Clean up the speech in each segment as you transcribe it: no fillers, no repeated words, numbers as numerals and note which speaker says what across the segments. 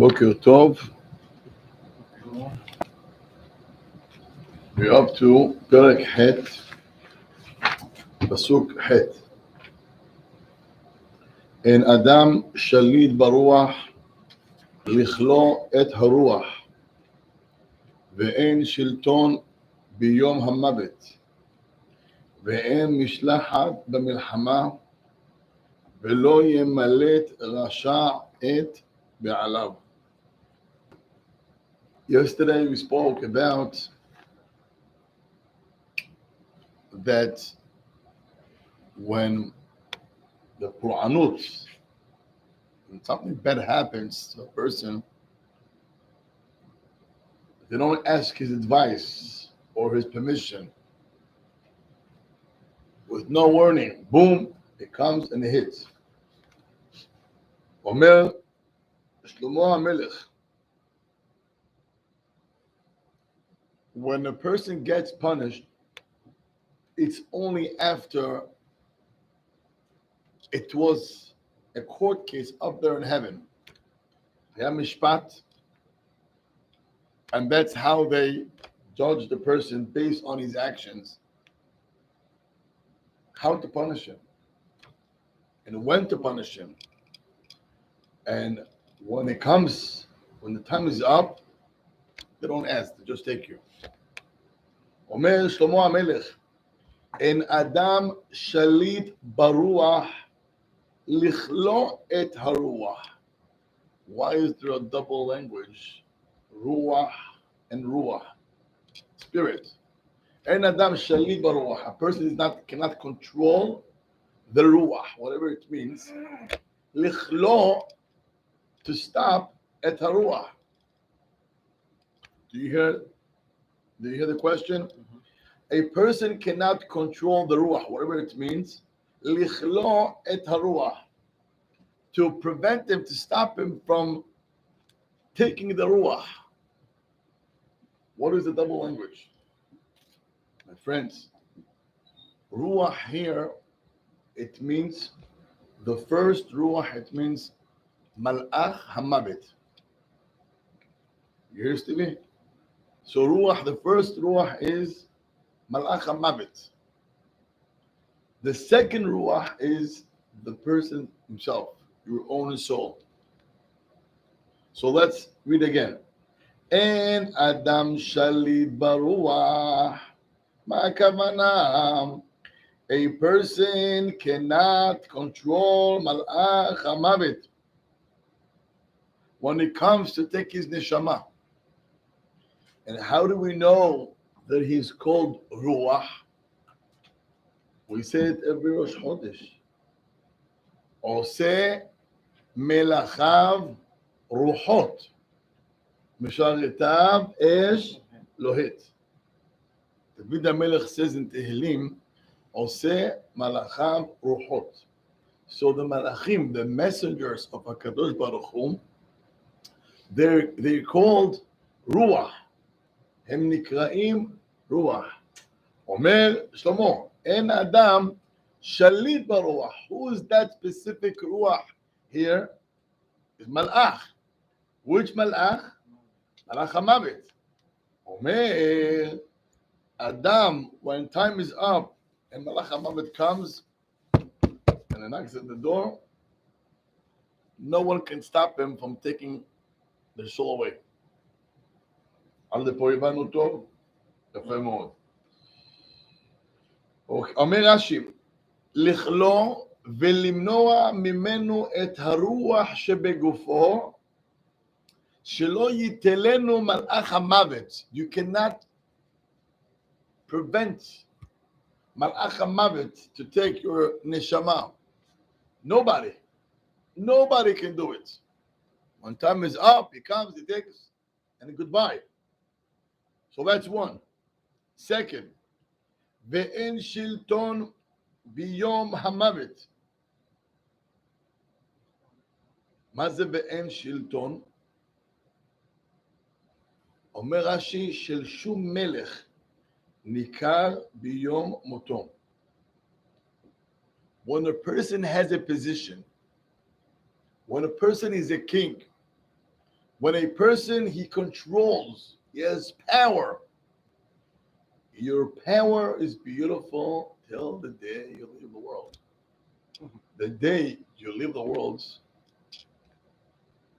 Speaker 1: בוקר טוב. We're up to פרק ח', פסוק ח'. אין אדם שליט ברוח לכלוא את הרוח, ואין שלטון ביום המוות, ואין משלחת במלחמה, ולא ימלט רשע את בעליו. Yesterday we spoke about that when the Quranut, when something bad happens to a person, they don't ask his advice or his permission. With no warning, boom, it comes and it hits. אומר שלמה המלך, when a person gets punished, it's only after it was a court case up there in heaven. היה משפט, and that's how they judge the person based on his actions. How to punish him, and when to punish him. And when it comes, when the time is up, they don't ask, they just take you. אומר שלמה המלך, אין אדם שליט ברוח לכלוא את הרוח. Why is there a double language? Ruach and ruach. Spirit. אין אדם שליט ברוח. A person cannot control the ruach, whatever it means. לכלוא, to stop את הרוח. Do you hear the question? Mm-hmm. A person cannot control the ruach, whatever it means. Lichlo et haruach, to prevent him, to stop him from taking the ruach. What is the double language? My friends, ruach here, it means, the first ruach, it means malach hamavet. You hear, Stevie? So ruach, the first ruach is malach hamavet. The second ruach is the person himself, your own soul. So let's read again. En adam shalit baruach. Ma kavanah? A person cannot control malach hamavet when it comes to take his neshama. And how do we know that he's called ruach? We say it every Rosh Chodesh. Oseh melachav ruchot, misharetav esh lohit. David HaMelech says in Tehillim, Oseh malachav ruchot. So the malachim, the messengers of HaKadosh Baruch Hu, they're called ruach. הם נקראים רוח. אומר שלמה, אין אדם שליט ברוח. Who is that specific ruach here? Is malach. Which malach? malach המוות. אומר, Adam, when time is up and malach המוות comes and knocks at the door, no one can stop him from taking the soul away. עד לפה הבנו טוב? יפה מאוד. אומר רש"י, לכלוא ולמנוע ממנו את הרוח שבגופו, שלא ייתלנו מלאך המוות. You cannot prevent מלאך המוות to take your neshama. Nobody can do it. When time is up, he comes, he takes, and goodbye. So that's one. Second, ואין שלטון ביום המוות. מה זה ואין שלטון? אומר רש"י, של שום מלך ניכר ביום מותו. When a person has a position, when a person is a king, When a person, he controls, he has power. Your power is beautiful till the day you leave the world. The day you leave the world,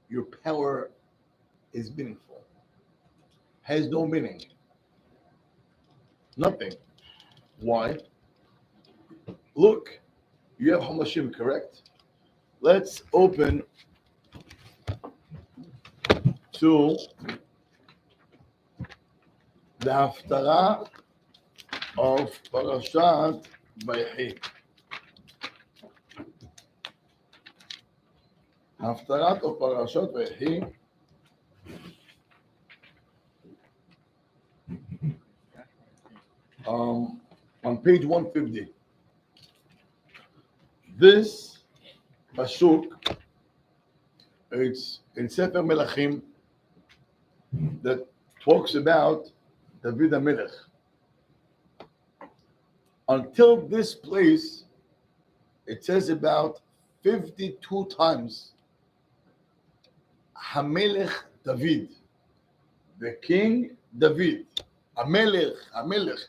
Speaker 1: your power is meaningful. Has no meaning. Nothing. Why? Look, you have Hamashim, correct? Let's open to the Hatorah of Parashat Vayehi. Hatorah of Parashat Vayehi. On page 150. This pasuk, it's in Sefer Melachim that talks about David HaMelech. Until this place, it says about 52 times HaMelech David, the King David, HaMelech.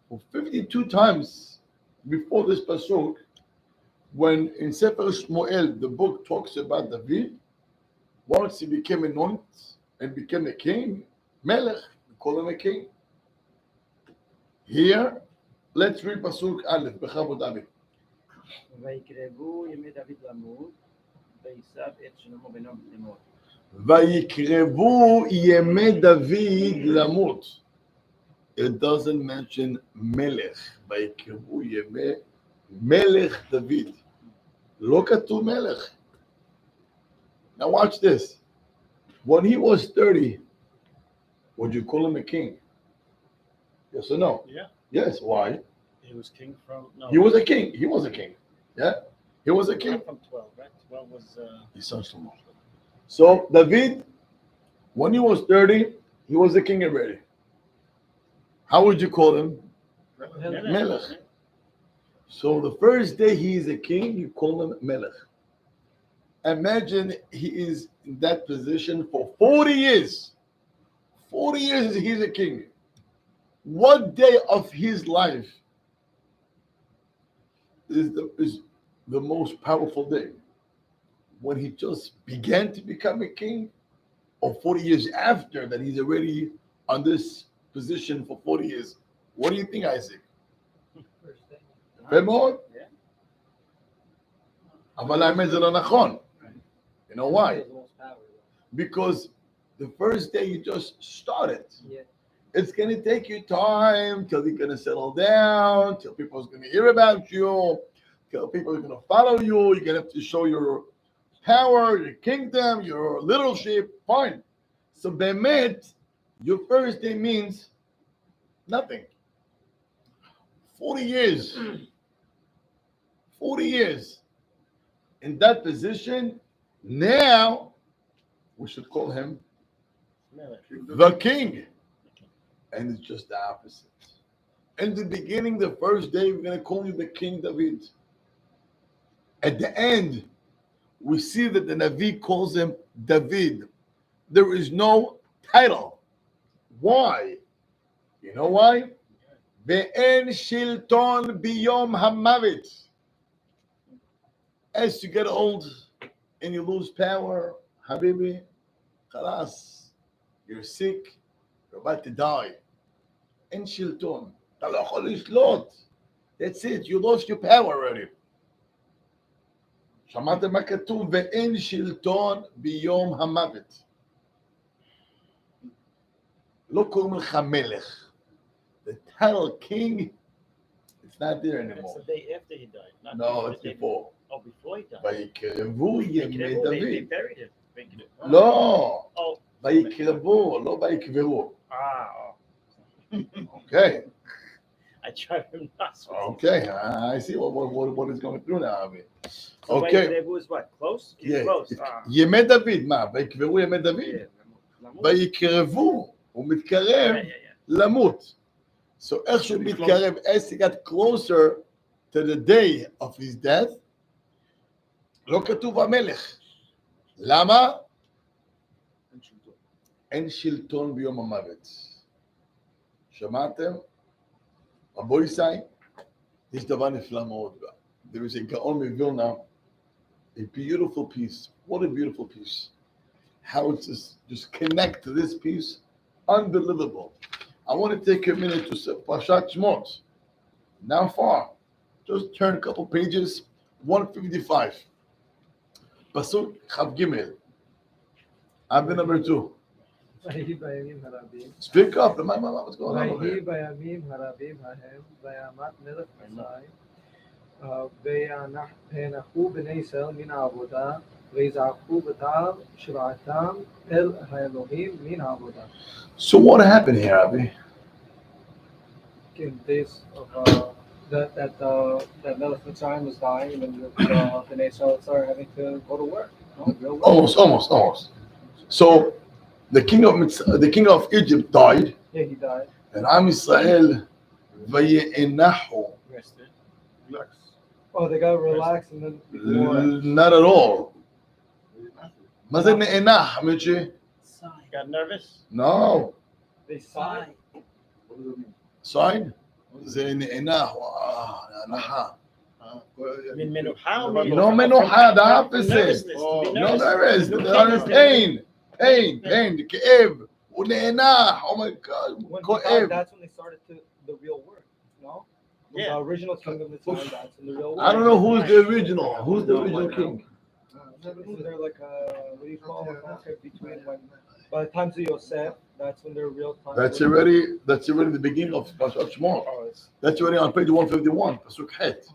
Speaker 1: For 52 times before this pasuk, when in Sefer Shmuel the book talks about David, once he became anointed and became a king, Melech, we call him a king. Here, let's read pasuk Aleph, Bechavod Abi.
Speaker 2: ויקרבו ימי דוד למות, וישב את שלמה בנו למות.
Speaker 1: ויקרבו ימי דוד למות. It doesn't mention Melech. ויקרבו ימי מלך דוד. לא כתוב מלך. Now watch this. When he was 30, would you call him a king? Yes or no?
Speaker 3: Yeah.
Speaker 1: Yes. Why?
Speaker 3: He was king from. No.
Speaker 1: He was a king. He was a king. Yeah. He was a king.
Speaker 3: From 12, right? 12 was.
Speaker 1: His son Shlomo. So David, when he was 30, he was a king already. How would you call him? Melech. So the first day he is a king, you call him Melech. Imagine he is in that position for 40 years. 40 years he's a king. What day of his life is the most powerful day? When he just began to become a king, or 40 years after that he's already on this position for 40 years? What do you think, Isaac? מאוד? אבל האמת זה לא נכון. You know why? Because the first day you just started. It's going to take you time till you're going to settle down, till people are going to hear about you, till people are going to follow you. You're going to have to show your power, your kingdom, your leadership. Fine. So באמת, your first day means nothing. 40 years. 40 years in that position. Now we should call him the king. And it's just the opposite. In the beginning, the first day, we're going to call you the King David. At the end, we see that the Navi calls him David. There is no title. Why? You know why? Ve'en shilton biyom hamavet. As you get old and you lose power, Habibi, khalas, you're sick, you're about to die. En shilton. That's it, you lost your power already. שמעתם מה כתוב? ואין שלטון ביום המוות. לא קוראים לך מלך. The title king, it's not there anymore.
Speaker 3: It's the day after he died. Not
Speaker 1: No, it's before.
Speaker 3: Oh, before he died.
Speaker 1: ויקרבו ימי
Speaker 3: They
Speaker 1: דוד.
Speaker 3: buried him.
Speaker 1: לא,
Speaker 3: Oh.
Speaker 1: ויקרבו, לא ויקברו.
Speaker 3: Ah.
Speaker 1: Okay.
Speaker 3: I tried him not to.
Speaker 1: Okay, I see what is going through now.
Speaker 3: So
Speaker 1: Okay.
Speaker 3: It was what? Close?
Speaker 1: Yeah.
Speaker 3: Close.
Speaker 1: ימי דוד, מה? ויקברו ימי דוד?
Speaker 3: Yeah.
Speaker 1: ויקרבו, הוא מתקרב למות. So איך שהוא מתקרב, as he got closer to the day of his death, לא כתוב המלך. למה? אין שלטון ביום המוות. שמעתם? רבו ישי, יש דבר נפלא מאוד. There is a גאון מווילנה, a beautiful piece. What a beautiful piece. How it's just connect to this piece. Unbelievable. I want to take a minute to say Pashat Shmot. Now far. Just turn a couple pages. 155. Pasuk Chav Gimel. Abbe number 2.
Speaker 4: ויהי בימים הרבים,
Speaker 1: Speak up. What's going on over
Speaker 4: ויהי
Speaker 1: here?
Speaker 4: בימים הרבים ההם, ויעמד מלך מצרים, והנחו בני ישראל מן העבודה, ויזעקו בתר שבעתם אל האלוהים מן העבודה.
Speaker 1: So what happened here, Abby?
Speaker 4: In days of that Melech Mitzrayim was dying, and the Bnei Israel having to go to work. Real work.
Speaker 1: Almost. So the king of Egypt died,
Speaker 4: Yeah, he died.
Speaker 1: and Am Yisrael vayenahu.
Speaker 3: Rested.
Speaker 1: Relax.
Speaker 4: Oh, they got to relax and then before.
Speaker 1: Not at all. מה זה נאנח, מיצ'י?
Speaker 3: Sigh. Got nervous?
Speaker 1: No.
Speaker 4: They sighed.
Speaker 1: Sign? זה נאנח. נאנחה.
Speaker 3: Min menuha or min-
Speaker 1: No menuha, the opposite.
Speaker 3: Nervousness, to be
Speaker 1: No,
Speaker 3: nervous.
Speaker 1: there is.
Speaker 3: No
Speaker 1: There is pain. Pain, כאב. הוא נאנח. Oh my God.
Speaker 4: When he died,
Speaker 1: כואב.
Speaker 4: that's when they started the real work. No? When
Speaker 3: Yeah.
Speaker 4: The original kingdom of Mitzrayim, that's when the real work.
Speaker 1: I don't know who's the original. Who's the original king?
Speaker 4: Isn't there like a, what do you call it? Conflict between when, by the times of Yosef, that's when their real time.
Speaker 1: That's already the beginning of Pashat Shmot. That's already on page 151. Pasuk Het.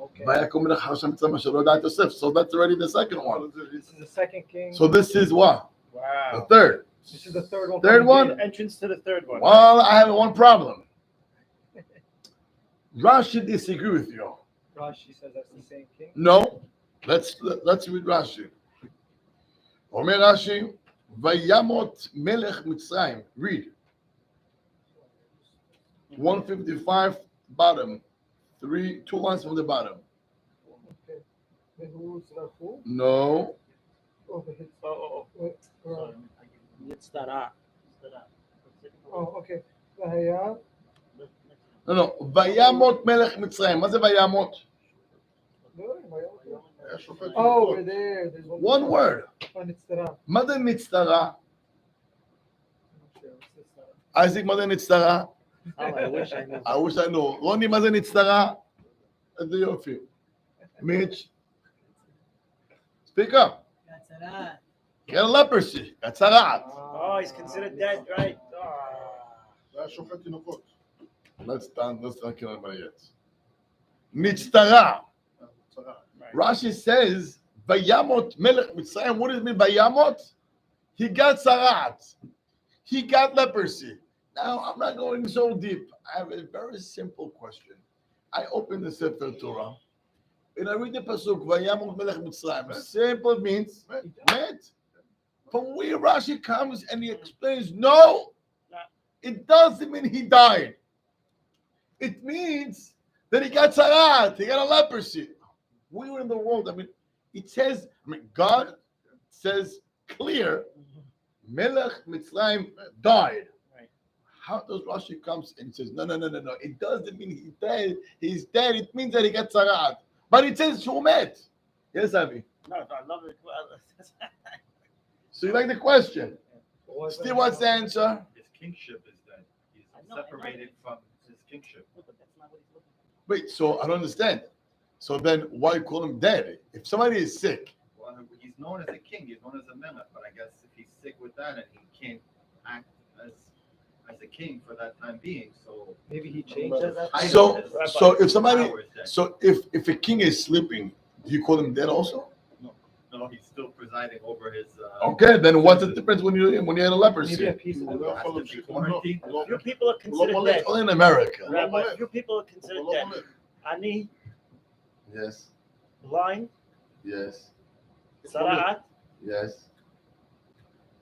Speaker 4: Okay.
Speaker 1: ויקום מלך חרשם מצרים אשר לא ידע את יוסף. So that's already the second one.
Speaker 4: This is the second king.
Speaker 1: So this is what? The
Speaker 3: Wow.
Speaker 1: third.
Speaker 4: This is the third one.
Speaker 1: Third one?
Speaker 3: The entrance to the third one.
Speaker 1: Well, I have one problem. Rashi disagree with you.
Speaker 4: Rashi says that's the same king.
Speaker 1: No. Let's read Rashi. אומר רש"י, וימות מלך מצרים. Read. 155 bottom. 2 lines from the bottom.
Speaker 4: Okay. Who's who?
Speaker 1: No.
Speaker 4: Oh, the-
Speaker 3: Oh. Yitzhara.
Speaker 4: oh, okay. והיה
Speaker 1: No. וימות מלך מצרים. מה זה וימות?
Speaker 4: Oh, over there. There's
Speaker 1: One word.
Speaker 4: נצטרה.
Speaker 1: מה זה נצטרה? אייזיק, מה זה נצטרה?
Speaker 3: Oh, I wish I knew.
Speaker 1: I wish I know. רוני, מה זה נצטרה? איזה יופי. מיץ'. Speak up. Get a leprosy. That's a rat.
Speaker 3: Oh, he's considered dead, right?
Speaker 1: Let's not kill anybody yet. Nitztara. Rashi says, Vayamot Melech Mitzrayim. What does it mean, Vayamot? He got sarat. He got leprosy. Now, I'm not going so deep. I have a very simple question. I open the Sefer Torah, and I read the pasuk, Vayamot Melech Mitzrayim. Simple means, met. From where Rashi comes and he explains, no, it doesn't mean he died. It means that he got sarat, he got a leprosy. Where in the world? I mean, it says, God says clear, Melech Mitzrayim died.
Speaker 3: Right.
Speaker 1: How does Rashi comes and says, no. It doesn't mean he's dead. He's dead. It means that he got sarat. But it says Shumet. Yes, Avi.
Speaker 3: No, I love it.
Speaker 1: So you like the question?
Speaker 4: Well,
Speaker 1: Steve, what's the answer?
Speaker 5: His kingship is that he's
Speaker 3: I know.
Speaker 5: separated from his kingship.
Speaker 3: But that's not what he's looking
Speaker 1: Wait, so I don't understand. So then why call him dead? If somebody is sick,
Speaker 5: Well, he's known as a king, he's known as a melech, but I guess if he's sick with that and he can't act as a king for that time being, so
Speaker 4: maybe he changed it.
Speaker 1: so if somebody,
Speaker 5: power is dead.
Speaker 1: so if a king is sleeping, do you call him dead also?
Speaker 5: No, he's still presiding over his.
Speaker 1: Okay, then what's the difference when you had a
Speaker 4: Maybe a
Speaker 1: leprosy?
Speaker 4: piece of it.
Speaker 5: Has to be quarantined.
Speaker 3: for. Few people are considered dead.
Speaker 1: Only in America.
Speaker 3: Rabbi, few people are considered dead. Ani,
Speaker 1: Yes,
Speaker 3: blind,
Speaker 1: yes,
Speaker 3: sarat,
Speaker 1: yes.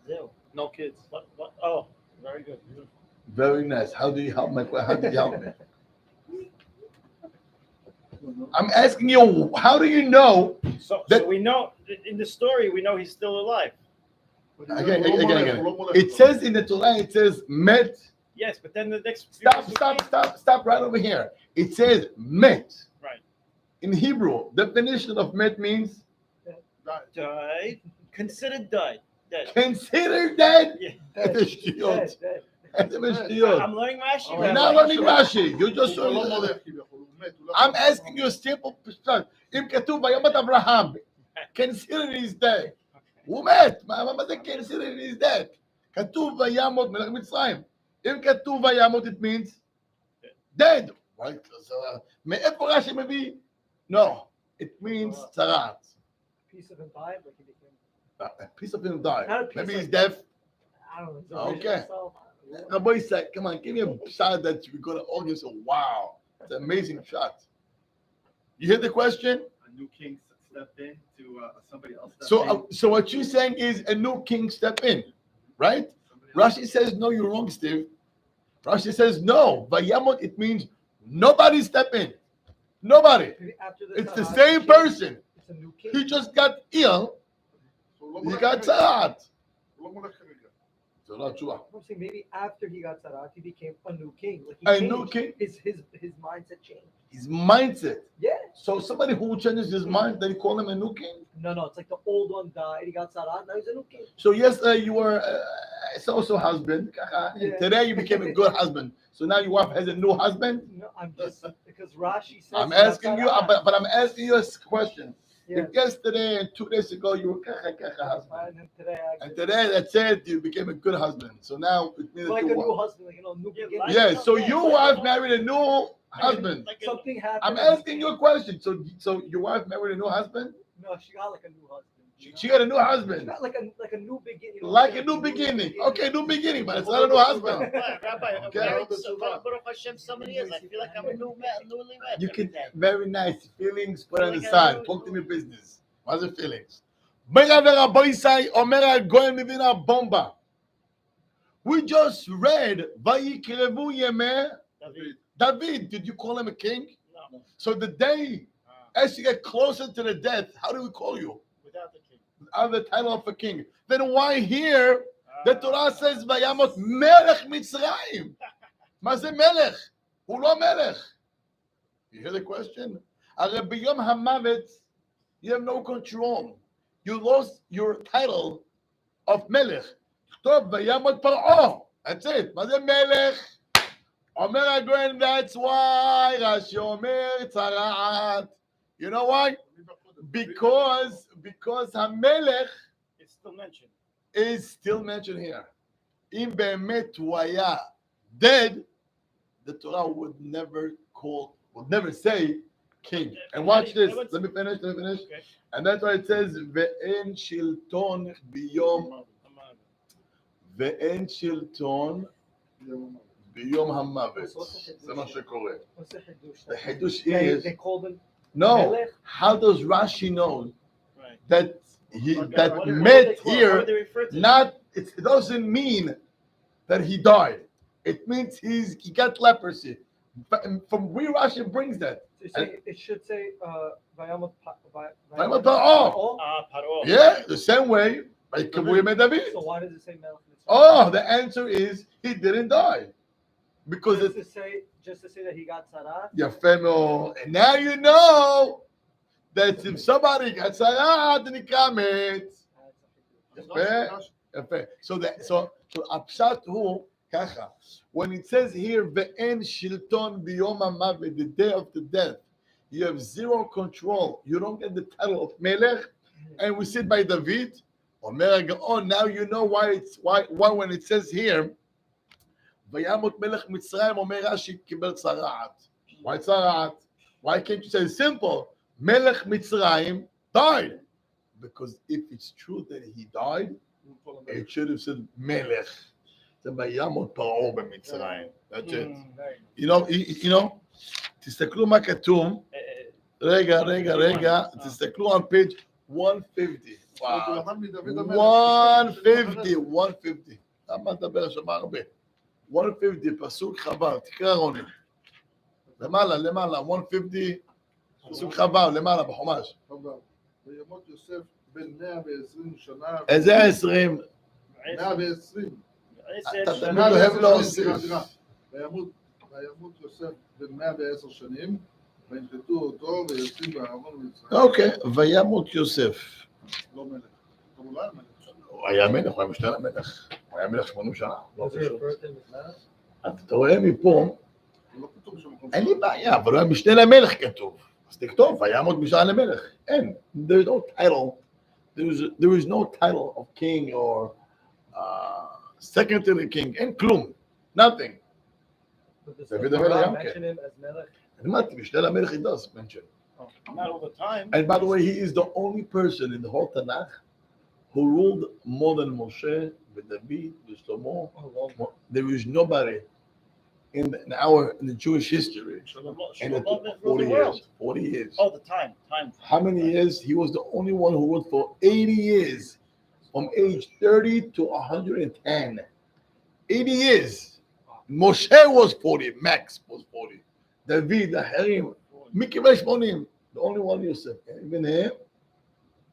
Speaker 3: zil. No kids. What? Oh, very good. Beautiful.
Speaker 1: Very nice. How do you help me? How do you help me? I'm asking you, how do you know?
Speaker 3: So
Speaker 1: That-
Speaker 3: we know in the story we know he's still alive.
Speaker 1: Again. It says in the Torah, it says met.
Speaker 3: Yes, but then the next.
Speaker 1: Stop right over here. It says met.
Speaker 3: Right.
Speaker 1: In Hebrew, definition of met means
Speaker 3: Died. Considered died. Dead.
Speaker 1: considered dead.
Speaker 3: Yeah.
Speaker 1: איזה שטויות.
Speaker 4: Dead.
Speaker 1: איזה שטויות.
Speaker 3: I'm learning Rashi.
Speaker 1: You're not learning Rashi. You just
Speaker 6: הוא לא מולך כביכול, הוא מת, הוא לא
Speaker 1: I'm
Speaker 6: יכול-
Speaker 1: asking you a simple question. אם כתוב וימת אברהם, considered is dead. הוא מת. מה זה considered is dead? כתוב וימות מלך מצרים. אם כתוב וימות, it means dead. Right? מאיפה רש"י מביא? No. It means צרעת.
Speaker 4: Piece of him died, like he became.
Speaker 1: A piece of him died.
Speaker 4: Not a piece
Speaker 1: Maybe he's
Speaker 4: like-
Speaker 1: deaf.
Speaker 4: I don't know. his original
Speaker 1: Okay.
Speaker 4: self.
Speaker 1: My boy said, come on, give me a shot that you're going to argue. So, wow. It's an amazing shot. You hear the question?
Speaker 5: A new king stepped in to somebody else. stepped
Speaker 1: So,
Speaker 5: in.
Speaker 1: so what you're saying is a new king step in, right?
Speaker 5: Somebody else-
Speaker 1: Rashi says, no, you're wrong, Steve. Rashi says, no. Vayamot, it means nobody step in. Nobody.
Speaker 4: Maybe after the
Speaker 1: It's the
Speaker 4: Tzara,
Speaker 1: same
Speaker 4: he-
Speaker 1: person.
Speaker 4: It's a new king.
Speaker 1: He just got ill.
Speaker 6: הוא לא
Speaker 1: He
Speaker 6: מולך
Speaker 1: got
Speaker 6: כרגע.
Speaker 1: tzad.
Speaker 6: הוא לא מולך כרגע.
Speaker 1: So, not true.
Speaker 4: I'm saying maybe after he got Tzara, he became a new king. Like he
Speaker 1: A
Speaker 4: changed.
Speaker 1: new king?
Speaker 4: His mindset changed.
Speaker 1: His mindset.
Speaker 4: Yeah.
Speaker 1: So, somebody who changes his mind, then you call him a new king?
Speaker 4: No, it's like the old one died. He got Tzara. Now he's a new king.
Speaker 1: So yesterday you were so husband.
Speaker 4: Yeah.
Speaker 1: Today you became a good husband. So now your wife has a new husband.
Speaker 4: No, I'm just because Rashi says.
Speaker 1: I'm
Speaker 4: he got
Speaker 1: asking you,
Speaker 4: Tzara.
Speaker 1: but I'm asking you a question.
Speaker 4: Yeah.
Speaker 1: If yesterday and 2 days ago you were husband,
Speaker 4: And then today, I
Speaker 1: and today that's it, you became a good husband. So now it means
Speaker 4: like
Speaker 1: that
Speaker 4: a new
Speaker 1: you
Speaker 4: husband, like new
Speaker 3: Yeah,
Speaker 4: beginning.
Speaker 3: like-
Speaker 1: yeah. So your wife married a new husband.
Speaker 3: Like a-
Speaker 4: Something happened.
Speaker 1: I'm asking you a question. So your wife married a new husband?
Speaker 4: No, she got like a new husband. you know?
Speaker 1: She got a new
Speaker 4: She
Speaker 1: husband,
Speaker 4: got like a new beginning.
Speaker 1: like a new beginning. Okay, new beginning, but it's not a new husband.
Speaker 3: Rabbi, I'm
Speaker 1: Okay.
Speaker 3: married so Baruch Hashem so many years. I feel like I'm a newly wed.
Speaker 1: You
Speaker 3: every
Speaker 1: can
Speaker 3: day.
Speaker 1: very nice feelings put on the
Speaker 3: Like
Speaker 1: side.
Speaker 3: I-
Speaker 1: Talk to me business. What's the feelings? Bega ורבו ישראל אומר הגויים מבין הבומבה. We just read ויקרבו ימי
Speaker 3: David.
Speaker 1: David. Did you call him a king?
Speaker 3: No,
Speaker 1: So the day as you get closer to the death, how do we call you?
Speaker 3: without the king.
Speaker 1: Out of the title of a king. Then why here the Torah says וימות מלך מצרים? מה זה מלך? הוא לא מלך. You hear the question? הרי ביום המוות you have no control. You lost your title of melech. טוב, וימות פרעה. That's it. מה זה מלך? אומר הגויין, that's why רש"י אומר צרעת. You know why? Because המלך
Speaker 3: It's still mentioned.
Speaker 1: is still mentioned here. אם באמת הוא היה dead, the Torah would never say king. And watch this. Let me finish.
Speaker 3: Okay.
Speaker 1: And that's why it says, ואין שלטון ביום המוות. זה מה שקורה.
Speaker 4: What's the Hiddush?
Speaker 1: The Hiddush
Speaker 4: They
Speaker 1: is,
Speaker 4: called him
Speaker 1: no,
Speaker 4: Melech.
Speaker 1: how does Rashi know
Speaker 3: Right.
Speaker 1: that
Speaker 3: Okay,
Speaker 1: that
Speaker 3: what do
Speaker 1: met
Speaker 3: they call it? What
Speaker 1: here,
Speaker 3: do they refer to?
Speaker 1: not, it doesn't mean that he died. It means he got leprosy. But from where Rashi brings that.
Speaker 4: It should say Vayamot
Speaker 1: Vayamot Pa'ah.
Speaker 3: Paro.
Speaker 1: Yeah, the same way by Kavuyim David.
Speaker 4: So why does it say Melech?
Speaker 1: Oh, the answer is he didn't die. Because
Speaker 4: Just to say that he got Tzara.
Speaker 1: Yafemo. And now you know that if somebody got sarat, then he commits. So Apshat hu kacha. When it says here ve'en shilton biyom hamavet, the day of the death, you have zero control. You don't get the title of melech, and we see it by David. Oh, now you know why when it says here, וימות מלך מצרים, אומר רש"י, קיבל צרעת. Why צרעת? Why can't you say simple? מלך מצרים died. Because if it's true that he died, it should have said מלך. זה וימות פרעה במצרים. That's it. You know, תסתכלו מה כתוב. רגע, תסתכלו על page 150. Wow. 150. למה נדבר שם הרבה? 150, פסוק חבר, תקרא רוני. למעלה, 150, פסוק חבר, למעלה, בחומש.
Speaker 6: וימות יוסף בן 120 שנה.
Speaker 1: איזה 20?
Speaker 6: 120.
Speaker 1: אתה תמיד
Speaker 6: 110
Speaker 1: אוהב
Speaker 6: שנים,
Speaker 1: להוסיף.
Speaker 6: סליחה. וימות יוסף ב-110 שנים, וינחתו אותו ויוצאים בארון ומצרים.
Speaker 1: אוקיי, וימות יוסף.
Speaker 6: לא מלך. אבל הוא לא היה מלך.
Speaker 1: הוא היה מלך, הוא היה משנה למלך. הוא היה מלך 80 שנה. לא
Speaker 4: Was he
Speaker 1: פשוט.
Speaker 4: referred to him as Melech?
Speaker 1: אז אתה רואה מפה,
Speaker 6: לא כתוב שם מקום.
Speaker 1: אין לי בעיה, אבל הוא היה משנה למלך כתוב. אז תכתוב, וימות משנה למלך. אין. There's no title. There is no title of king or second to the king. אין כלום. Nothing.
Speaker 4: But does
Speaker 1: David
Speaker 4: the
Speaker 1: Melech
Speaker 4: Torah
Speaker 1: גם כן.
Speaker 4: mention him as Melech?
Speaker 1: אני אמרתי, משנה למלך he does mention.
Speaker 3: Not all the time.
Speaker 1: And by the way, he is the only person in the whole Tanakh who ruled more than Moshe, with David, with Shlomo. There is nobody in the Jewish history in the
Speaker 3: Shlomo lived
Speaker 1: 40
Speaker 3: the
Speaker 1: years.
Speaker 3: world.
Speaker 1: 40 years.
Speaker 3: Oh, the time.
Speaker 1: How many years? He was the only one who ruled for 80 years, from age 30 to 110. 80 years. Moshe was 40, Max was 40. David, the Harim, Miki Reshmonim, the only one Yosef. And even him,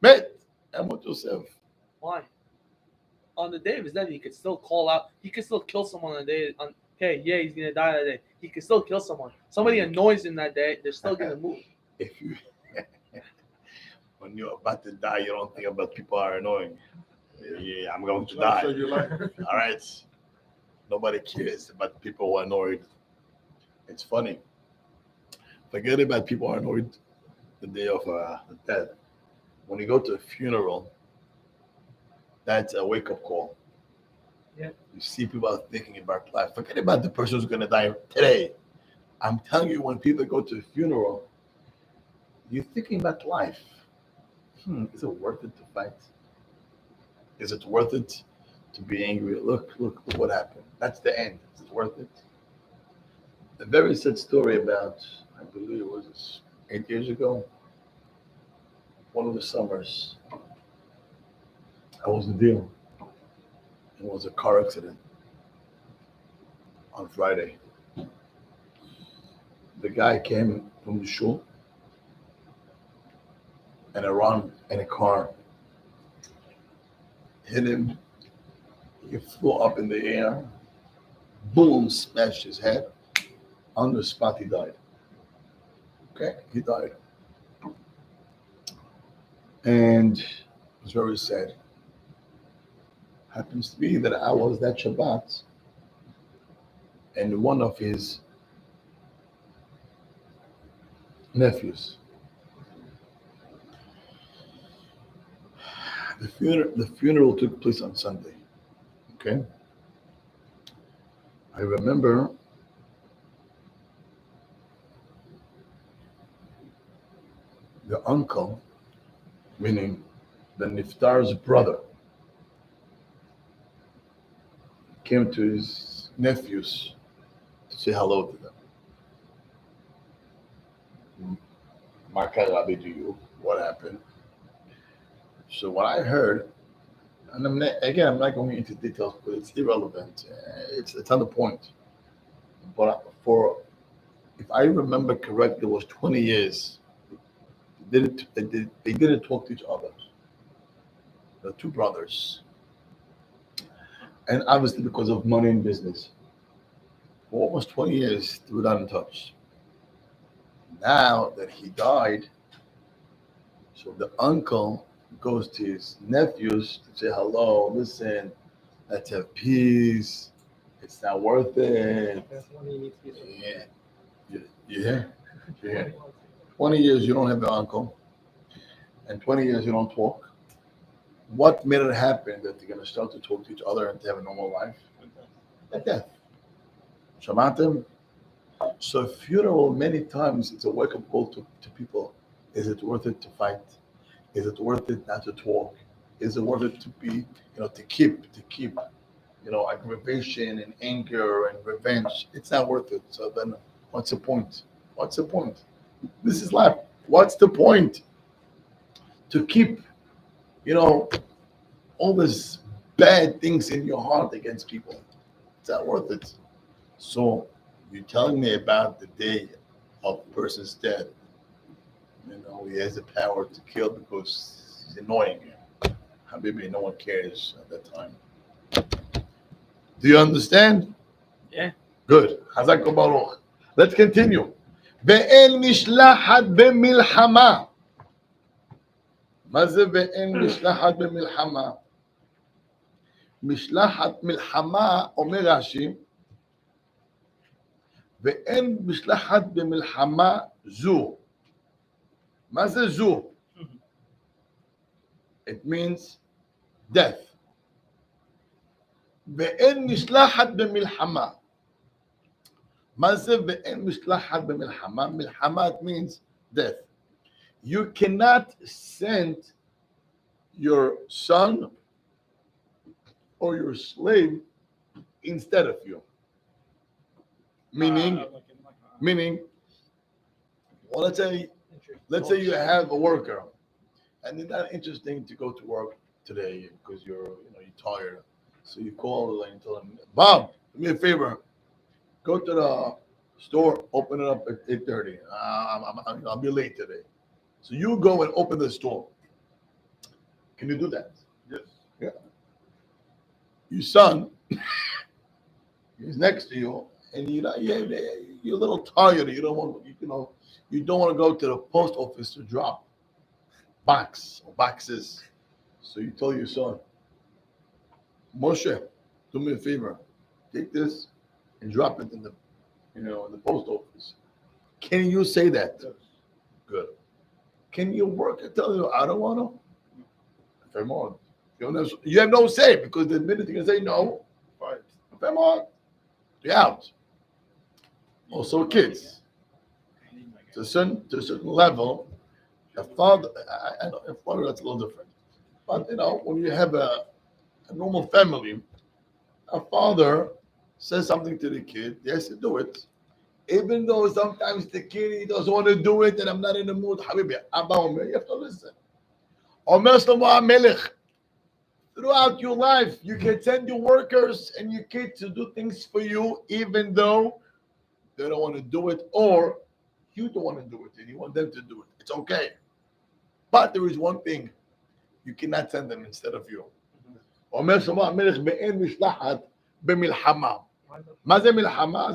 Speaker 1: met Amot Yosef.
Speaker 7: Why? On the day of his death, he could still call out. He could still kill someone on the day. Okay, yeah, he's gonna die that day. He could still kill someone. Somebody annoys him that day. They're still gonna move.
Speaker 1: If you, when you're about to die, you don't think about people are annoying. Yeah, I'm going to die.
Speaker 6: Save your life.
Speaker 1: All right. Nobody cares about people who are annoyed. It's funny. Forget about people who are annoyed the day of death. When you go to a funeral, that's a wake-up call.
Speaker 4: Yeah.
Speaker 1: You see people are thinking about life. Forget about the person who's going to die today. I'm telling you, when people go to a funeral, you're thinking about life. Is it worth it to fight? Is it worth it to be angry? Look what happened. That's the end. Is it worth it? A very sad story about, I believe it was 8 years ago, one of the summers. I was in Deal. It was a car accident on Friday. The guy came from the shul and a run in a car hit him. He flew up in the air, boom, smashed his head. On the spot, he died. Okay, he died. And it was very sad. Happens to be that I was that Shabbat, and one of his nephews. The funeral took place on Sunday. Okay. I remember the uncle, meaning the Niftar's brother, came to his nephews to say hello to them. Marka Rabbi to you, what happened? So what I heard, and I'm not going into details because it's irrelevant. It's on the point. But if I remember correctly, it was 20 years. They didn't talk to each other. The two brothers. And obviously because of money and business. For almost 20 years, they were not in touch. Now that he died, so the uncle goes to his nephews to say hello, listen, let's have peace. It's not worth it.
Speaker 4: That's when he needs to be.
Speaker 1: Yeah. 20 years you don't have an uncle, and 20 years you don't talk. What made it happen that they're going to start to talk to each other and to have a normal life? Like death. Shamatim. So funeral, many times it's a wake-up call to people. Is it worth it to fight? Is it worth it not to talk? Is it worth it to be, to keep, aggravation and anger and revenge? It's not worth it. So then what's the point? What's the point? This is life. What's the point? To keep, all these bad things in your heart against people. It's not worth it. So you're telling me about the day of a person's death. He has the power to kill because he's annoying you. Habibi, no one cares at that time. Do you understand?
Speaker 7: Yeah.
Speaker 1: Good. Chazak Baruch. Let's continue. ואין משלחת במלחמה. מה זה ואין משלחת במלחמה? משלחת מלחמה, אומר רש"י, ואין משלחת במלחמה זו. מה זה זו? It means death. ואין משלחת במלחמה. מה זה ואין משלחת במלחמה? מלחמה, it means death. You cannot send your son or your slave instead of you. Meaning, well, let's say you have a worker, and it's not interesting to go to work today because you're tired. So you call and tell him, Bob, do me a favor, go to the store, open it up at 8:30. I'll be late today. So you go and open the store. Can you do that?
Speaker 6: Yes.
Speaker 1: Yeah. Your son, he's next to you, and you're a little tired. You don't want to go to the post office to drop boxes. So you tell your son, Moshe, do me a favor, take this and drop it in the post office. Can you say that?
Speaker 6: Yes.
Speaker 1: Good. Can your worker tell you, I don't want to? Come on. You have no say, because the minute you can say no,
Speaker 6: Right.
Speaker 1: come on, you're out. Also, kids, to a certain level, a father, I know a father, that's a little different. But when you have a normal family, a father says something to the kid, he has to do it. Even though sometimes the kid, he doesn't want to do it, and I'm not in the mood, Habibi, Abba Omer, you have to listen. Omer Shlomo HaMelech, throughout your life, you can send your workers and your kids to do things for you, even though they don't want to do it, or you don't want to do it, and you want them to do it. It's okay. But there is one thing, you cannot send them instead of you. אומר שלמה המלך באין משלחת במלחמה. מה זה מלחמה?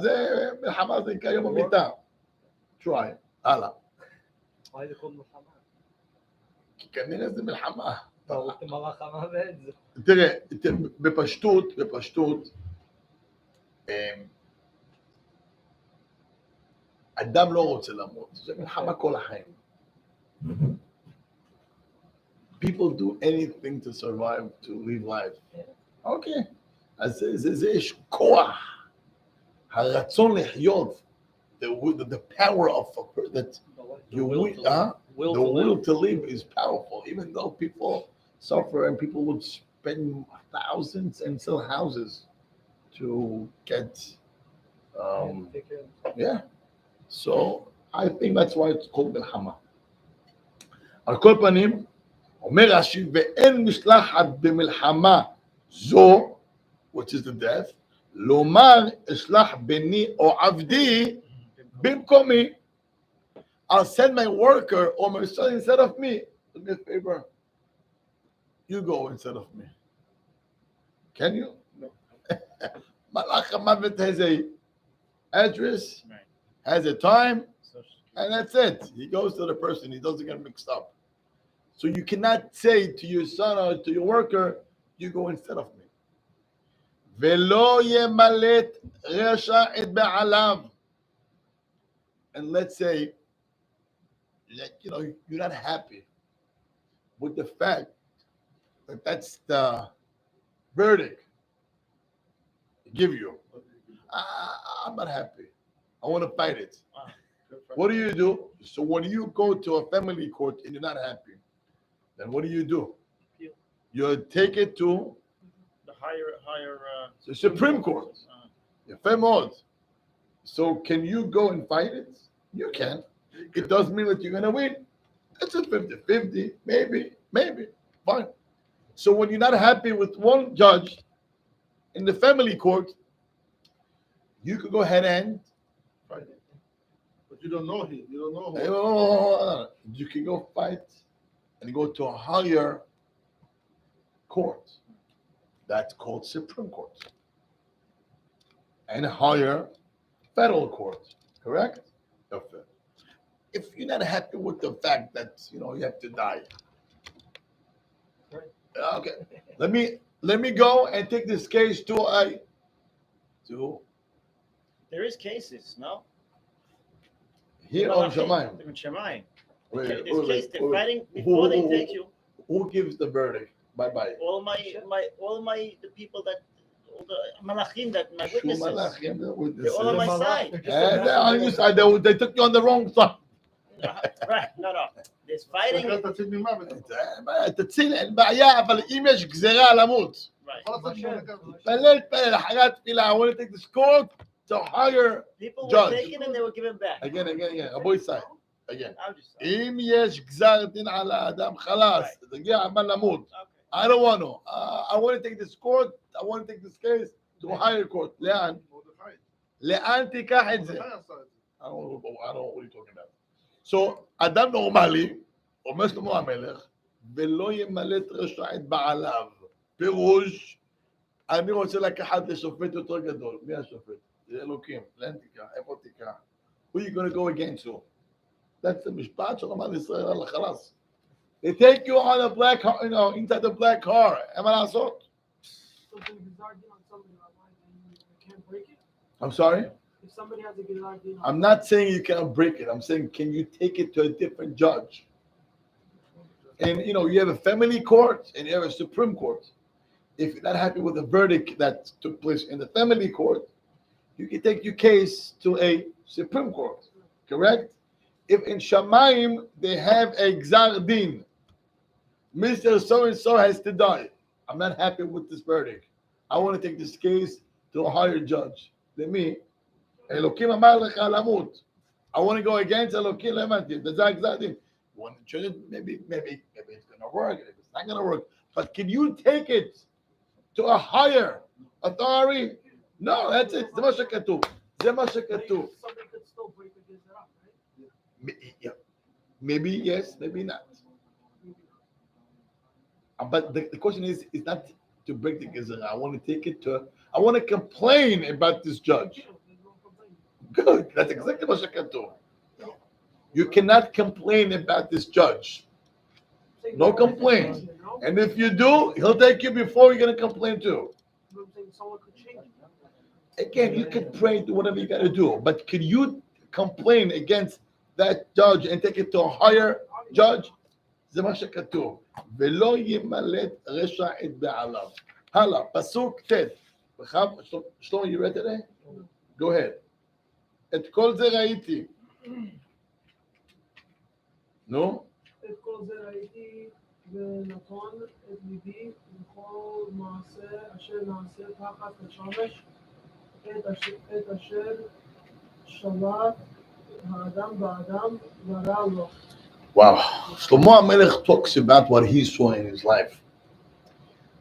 Speaker 1: מלחמה זה נקרא יום המיטה. try. הלאה.
Speaker 4: Why is it called מלחמה?
Speaker 1: כי כנראה זה מלחמה.
Speaker 4: מלחמה בעצם.
Speaker 1: תראה, בפשטות, אדם לא רוצה למות. זה מלחמה כל החיים. People do anything to survive, to live life. Okay. אז זה יש כוח. הרצון לחיות. The power of a person that the will to live is powerful. Even though people suffer and people would spend thousands and sell houses to get, yeah. So I think that's why it's called מלחמה. על כל פנים, אומר רש"י, ואין משלחת במלחמה זו, which is the death, לומר אשלח בני או עבדי במקומי. I'll send my worker or my son instead of me. Do me a favor. You go instead of me. Can you?
Speaker 6: No.
Speaker 1: Malach HaMavet has a address, has a time, and that's it. He goes to the person. He doesn't get mixed up. So you cannot say to your son or to your worker, you go instead of me. ולא ימלט רשע את בעליו. And let's say that you're not happy with the fact that that's the verdict they give you. I'm not happy. I want to fight it. What do? So when you go to a family court and you're not happy, then what do? You take it to
Speaker 3: The higher.
Speaker 1: the Supreme Court. יפה מאוד. So can you go and fight it? You can. It doesn't mean that you're going to win. It's a 50-50, maybe, fine. So when you're not happy with one judge in the family court, you could go ahead and
Speaker 6: Fight it. But you don't know him. You don't know who.
Speaker 1: you can go fight and go to a higher court. That's called Supreme Court. and hire federal court. Correct? Okay. If you're not happy with the fact that you have to die, okay. Let me go and take this case to
Speaker 3: There is cases, no?
Speaker 1: here on Shamayim.
Speaker 3: In Shamayim.
Speaker 1: Wait,
Speaker 3: This
Speaker 1: wait,
Speaker 3: case, they're
Speaker 1: wait.
Speaker 3: fighting before they take you.
Speaker 1: Who gives the verdict? Bye.
Speaker 3: All the people that, all the malachim that my witnesses, they're all on my side.
Speaker 1: They took you on the wrong side.
Speaker 3: Right, no. There's fighting.
Speaker 6: אתה תציל ממוות.
Speaker 1: תציל, אין בעיה, אבל אם יש גזירה למות,
Speaker 3: Right.
Speaker 6: יכול לעשות שמונה כמה.
Speaker 1: תפלל, אחרי התפילה, I want to take this court to hire
Speaker 3: People
Speaker 1: judge.
Speaker 3: were taken and they were given back.
Speaker 1: again, רבו ישראל, again.
Speaker 3: I'm just saying.
Speaker 1: אם יש גזר דין על האדם, חלאס, תגיע הזמן למות.
Speaker 3: Okay.
Speaker 1: I don't want to. I want to take this court, I want to take this case to hire court. לאן?
Speaker 6: מרדכי.
Speaker 1: לאן תיקח את זה?
Speaker 6: מרדכי עשה את זה.
Speaker 1: I don't know what you're talking about. So, אדם נורמלי, אומר שלמה המלך, ולא ימלא את רשע את בעליו. פירוש, אני רוצה לקחת לשופט יותר גדול. מי השופט? זה אלוקים. לאן תיקח? איפה תיקח? Who you going to go against to? That's the משפט של עמד ישראל על החלס. They take you on a black car, inside the black car. אין מה לעשות?
Speaker 4: So if it's arguing on somebody online, then you can't break it.
Speaker 1: I'm sorry?
Speaker 4: If somebody has a good argument,
Speaker 1: I'm not saying you cannot break it. I'm saying, can you take it to a different judge? And you have a family court and you have a Supreme Court. If you're not happy with the verdict that took place in the family court, you can take your case to a Supreme Court. Correct? If in Shamayim they have a Gzar Din, Mr. So-and-so has to die. I'm not happy with this verdict. I want to take this case to a higher judge. Let me. Elokim amar lecha lamut. I want to go against Elokim lemanti. That's exactly. You want to change it? Maybe it's going to work. Maybe it's not going to work. But can you take it to a higher authority? No, that's it. זה מה שכתוב. זה מה שכתוב.
Speaker 4: somebody could still break the gizera, right?
Speaker 1: Yeah. Maybe yes, maybe not. But the question is not to break the gizera. I want to take it to. I want to complain about this judge. Good. That's exactly what שכתוב. You cannot complain about this judge. No complaint. And if you do, he'll take you before you're going to complain too.
Speaker 4: I'm saying someone could change it.
Speaker 1: Again, you can pray, do whatever you got to do. But can you complain against that judge and take it to a higher judge? זה מה שכתוב. ולא ימלט רשע את בעליו. הלאה, פסוק ט'. שלמה, you read today? Go ahead. את כל זה ראיתי. נו?
Speaker 4: את כל זה ראיתי ונתון את ליבי בכל מעשה אשר נעשה תחת השמש, את אשר שלט האדם באדם ורע לו.
Speaker 1: Wow. Shlomo HaMelech talks about what he saw in his life.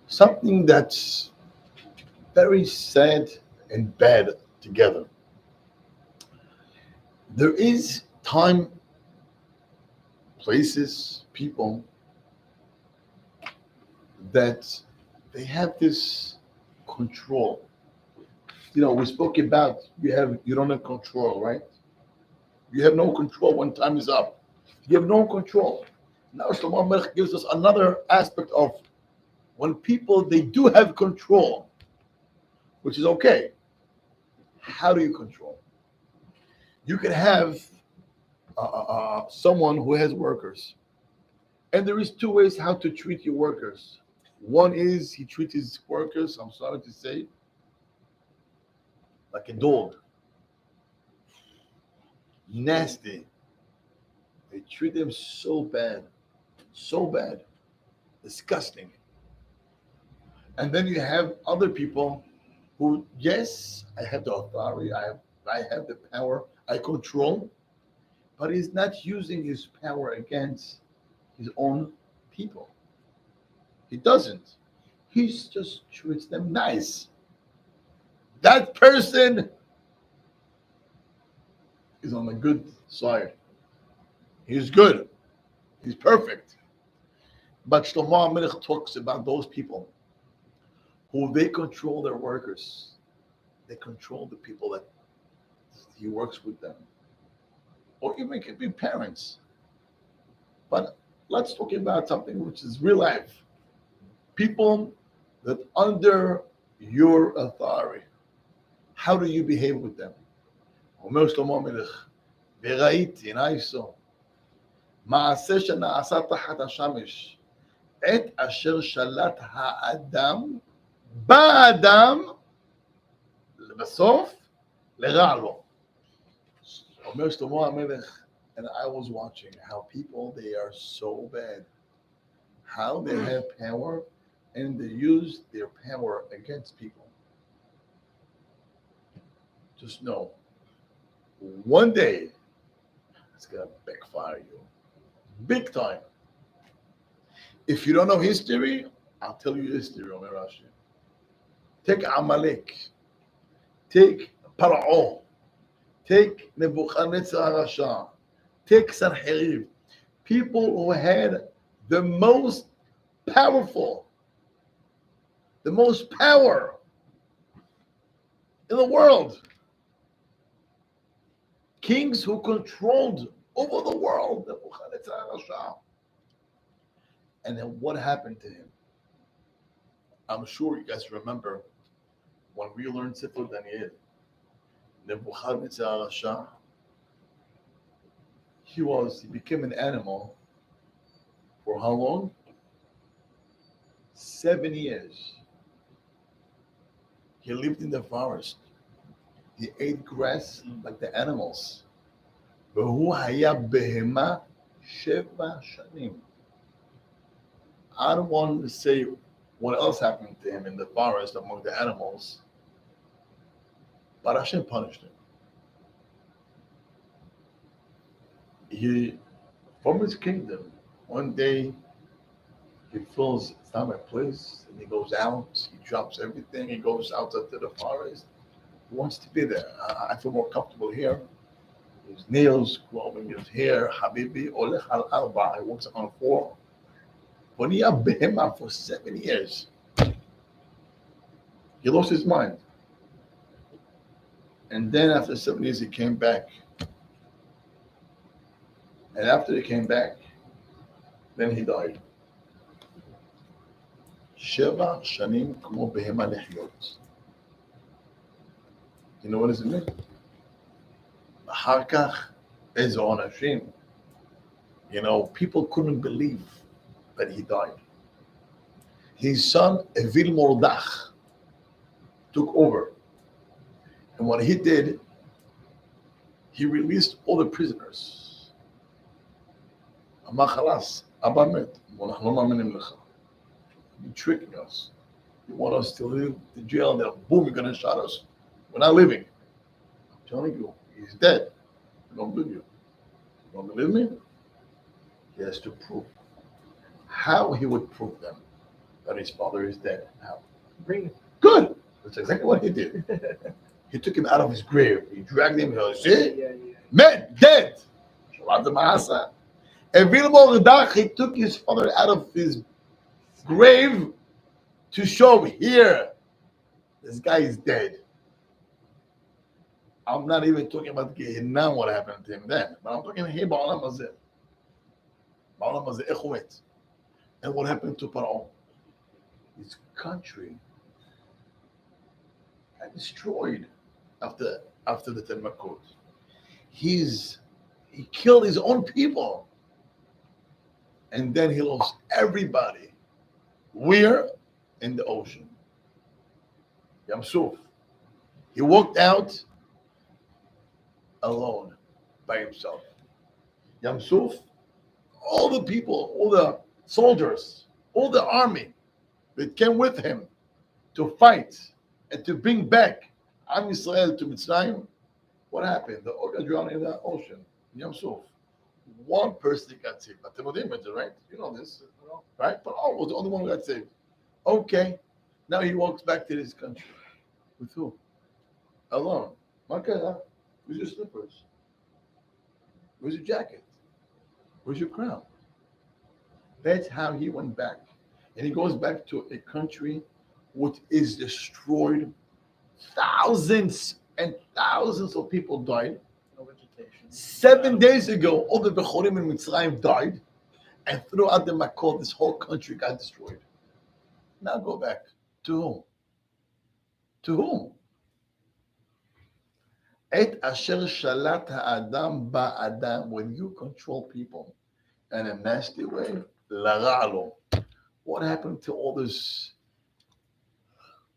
Speaker 1: Something that's very sad and bad together. There is time, places, people that they have this control. We spoke about you don't have control, right? You have no control when time is up. You have no control. Now Shlomo HaMelech gives us another aspect of when people, they do have control, which is okay. How do you control? You can have someone who has workers. And there is two ways how to treat your workers. One is he treats his workers, I'm sorry to say, like a dog. Nasty. They treat them so bad, disgusting. And then you have other people who, yes, I have the authority, I have the power, I control, but he's not using his power against his own people. He doesn't. He just treats them nice. That person is on the good side. He's good. He's perfect. But Shlomo HaMelech talks about those people who they control their workers. they control the people that he works with them. Or even it could be parents. But let's talk about something which is real life. People that under your authority. How do you behave with them? אומר שלמה המלך, וראיתי, and I saw, מעשה שנעשה תחת השמש, עת אשר שלט האדם, באדם, לבסוף, לרע לו. אומר שלמה המלך, and I was watching how people, they are so bad. How they have power and they use their power against people. Just know, one day, it's going to backfire you. Big time. If you don't know history, I'll tell you history, Omer Rashi. Take Amalek. Take Paro. Take Nebuchadnezzar Rasha. Take Sanherib. People who had the most powerful, the most power in the world. Kings who controlled over the world. And then what happened to him? I'm sure you guys remember when we learned Sefer Daniel, Nebuchadnezzar Rasha, he became an animal for how long? 7 years. He lived in the forest. He ate grass like the animals. והוא היה בהמה 7 שנים. I don't want to say what else happened to him in the forest among the animals, but Hashem punished him. He, from his kingdom, one day he feels it's not my place, and he goes out, he drops everything, he goes out into the forest. He wants to be there. I feel more comfortable here. His nails growing, his hair, Habibi, Olech al Arba, he walks on 4. When he had behema for 7 years, he lost his mind. And then after 7 years, he came back. And after he came back, then he died. 7 שנים כמו בהמה לחיות. You know what does it mean? אחר כך, איזה עונשים. You know, people couldn't believe that he died. His son, Evil Mordach, took over. And what he did, he released all the prisoners. אמר חלאס, אבא מת, אנחנו לא מאמינים לך. You're tricking us. You want us to leave the jail and then boom, you're going to shot us. We're not living. I'm telling you, he's dead. I don't believe you. You don't believe me? He has to prove. How he would prove them that his father is dead. How?
Speaker 4: Bring it.
Speaker 1: Good. That's exactly what he did. He took him out of his grave. He dragged him. He goes, see? Man, dead. Shabbat the Maasa. Evil Mordach, he took his father out of his grave to show here, this guy is dead. I'm not even talking about Gehenna, what happened to him then, but I'm talking here Ba'alam Hazeh. Ba'alam Hazeh, Echumet. And what happened to Paro? His country got destroyed after the Ten Makot. He killed his own people. And then he lost everybody. Where? In the ocean. Yam Suf. He walked out alone by himself. Yam Suf, all the people, all the soldiers, all the army that came with him to fight and to bring back Am Yisrael to Mitzrayim, what happened? The all got drowned in the ocean. Yam Suf. One person got saved. Right? You know this, right? But was the only one who got saved. Okay. Now he walks back to his country. With who? Alone. Makara. Where's your slippers? Where's your jacket? Where's your crown? That's how he went back. And he goes back to a country which is destroyed thousands and thousands of people died.
Speaker 2: No vegetation.
Speaker 1: 7 days ago, all the Bechorim in Mitzrayim died, and throughout the Makot, this whole country got destroyed. Now go back. To whom? To whom? Et asher shalat ha'adam ba'adam. When you control people in a nasty way, lara'alo. What happened to all those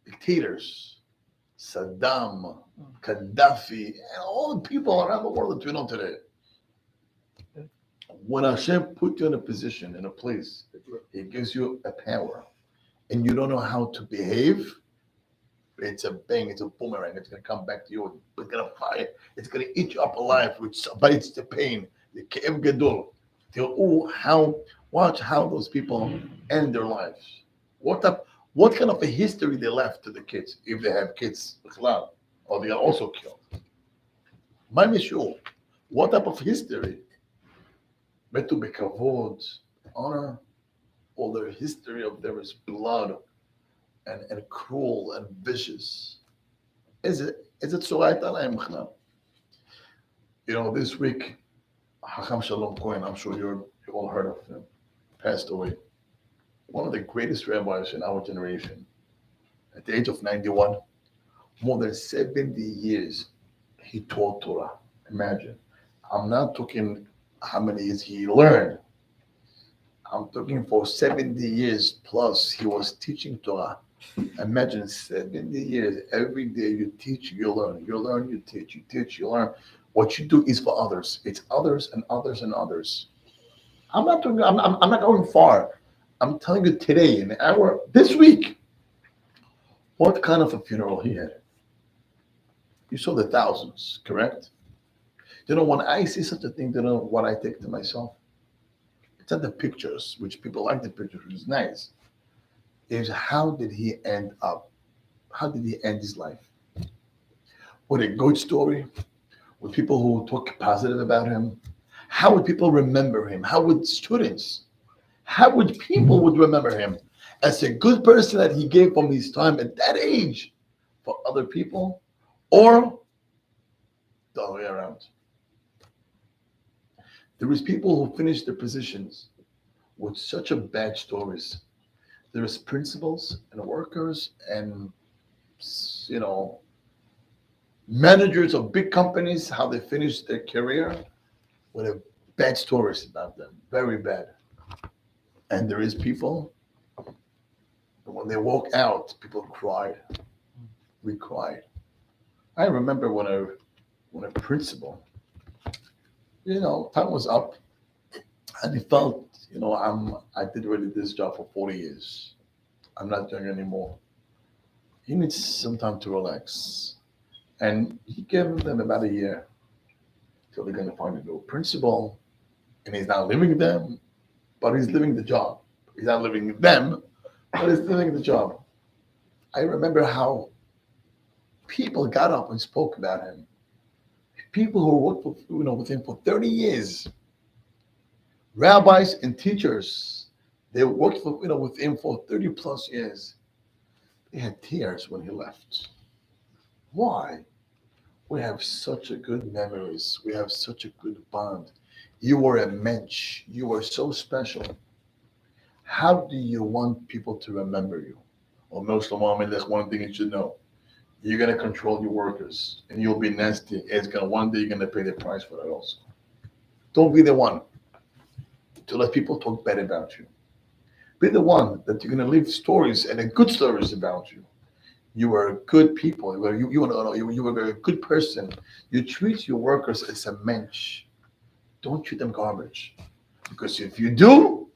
Speaker 1: dictators? Saddam, Gaddafi, and all the people around the world that we know today. When Hashem put you in a position, in a place, He gives you a power, and you don't know how to behave, it's a bang, it's a boomerang, it's going to come back to you, it's going to fire, it's going to eat you up alive, which bites the pain, the ke'ev gadol. Watch how those people end their lives. What kind of a history they left to the kids, if they have kids, or they are also killed. My mishul, what type of history? Metu bekavod, honor, all their history of there is blood and cruel and vicious. Is it Surat alayim? You know, this week, Hacham Shalom Cohen, I'm sure you've all heard of him, passed away. One of the greatest rabbis in our generation. At the age of 91, more than 70 years, he taught Torah. Imagine. I'm not talking how many years he learned. I'm talking for 70 years plus, he was teaching Torah. Imagine 70 years, every day you teach, you learn. You learn, you teach, you teach, you learn. What you do is for others. It's others and others and others. I'm not going far. I'm telling you today, in the hour, this week, what kind of a funeral he had. You saw the thousands, correct? You know, when I see such a thing, you know what I think to myself? It's not the pictures, which people like the pictures, which is nice. It's how did he end up? How did he end his life? With a good story? With people who talk positive about him? How would people remember him? How would students? How would people would remember him as a good person that he gave from his time at that age for other people, or the other way around? There is people who finish their positions with such a bad stories. There is principals and workers and, you know, managers of big companies, how they finish their career with a bad stories about them, very bad. And there is people, when they walk out, people cried. We cried. I remember when a principal, you know, time was up, and he felt, you know, I did really this job for 40 years. I'm not doing anymore. He needs some time to relax. And he gave them about a year till they're going to find a new principal. And he's not living them, but he's living the job. He's not living them, but he's living the job. I remember how people got up and spoke about him. People who worked with him for 30 years. Rabbis and teachers, they worked with him for 30 plus years. They had tears when he left. Why? We have such a good memories. We have such a good bond. You were a mensch. You were so special. How do you want people to remember you? Well, that's one thing you should know. You're going to control your workers, and you'll be nasty. One day you're going to pay the price for that also. Don't be the one to let people talk bad about you. Be the one that you're going to leave stories and good stories about you. You were good people. You were a good person. You treat your workers as a mensch. Don't treat them garbage. Because if you do,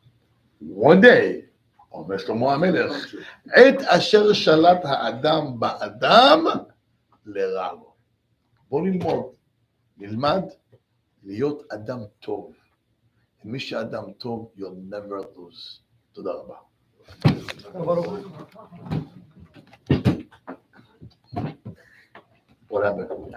Speaker 1: one day, אומר שלמה המלך, את אשר שלט האדם באדם לרע לו. בוא נלמד להיות אדם טוב. ומי שאדם טוב, you'll never lose. תודה רבה. What happened?